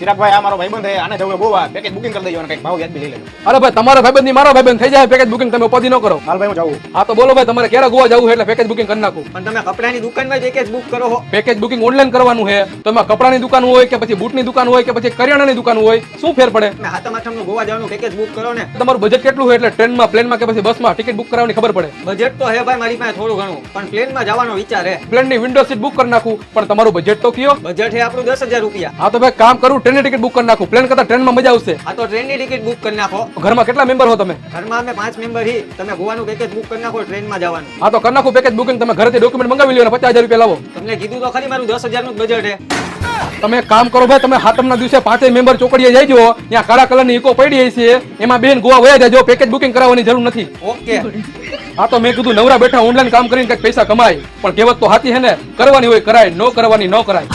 ચિરાગભાઈ આ મારો ભાઈબંધ છે, આને જવું ગોવા, પેકેજ બુકિંગ કરી દેજો અને કંઈક ભાવ યાદ બી લઈ લેજો. અરે ભાઈ તમારો ભાઈબંધ ની મારો ભાઈબંધ થઈ જાય પેકેજ બુકિંગ, તમે ઉપાધિ ન કરો. હાલ ભાઈ હું જાઉં. હા તો બોલો ભાઈ તમારે ક્યારે ગોવા જવું છે એટલે પેકેજ બુકિંગ કરી નાખું. પણ તમે કપડાની દુકાનમાં પેકેજ બુક કરો છો. પેકેજ બુકિંગ ઓનલાઈન કરવાનું છે. તમે કપડાની દુકાન હોય કે પછી બૂટની દુકાન હોય કે પછી કરિયાણાની દુકાન હોય, શું ફેર પડે? તમે હાથમ આઠમનું ગોવા જવાનું પેકેજ બુક કરો ને. તમારું બજેટ કેટલું હોય એટલે ટ્રેનમાં, પ્લેનમાં કે પછી બસમાં ટિકિટ બુક કરાવવાની ખબર પડે. બજેટ તો હે ભાઈ મારી પાસે થોડું ઘણું, પણ પ્લેનમાં જવાનો વિચાર હે. પ્લેનની વિન્ડો સીટ બુક કરી નાખું, પણ તમારું બજેટ તો કયો? બજેટ હે આપણું 10,000 રૂપિયા. હા તો ભાઈ કામ કરું, ટ્રેનની ટિકિટ બુક કરી નાખું. પ્લેન કરતા ટ્રેનમાં મજા આવશે. આ તો ટ્રેનની ટિકિટ બુક કરી નાખો. ઘરમાં કેટલા મેમ્બર હો તમે? ઘરમાં અમે 5 મેમ્બર હી. તમે ગોવાનું પેકેજ બુક કરી નાખો, ટ્રેનમાં જવાનું. હા તો કરી નાખું પેકેજ બુકિંગ. તમે ઘરેથી ડોક્યુમેન્ટ મંગાવી લ્યો અને 50,000 રૂપિયા લાવો. તમને કીધું તો ખરી મારું 10,000 નું બજેટ હે. તમે એક કામ કરો ભાઈ, તમે હાતમના દિવસે 5 મેમ્બર ચોકડીએ જઈજો, ત્યાં કાળા કલરની ઇકો પડી છે, એમાં બેન ગોવા વયા જાજો, પેકેજ બુકિંગ કરાવવાની જરૂર નથી. ઓકે. હા તો મેં કીધું નવરા બેઠા ઓનલાઈન કામ કરીને કંઈક પૈસા કમાય, પણ કહેવત તો સાચી છે ને, કરવાની હોય કરાય, ન કરવાની ન કરાય.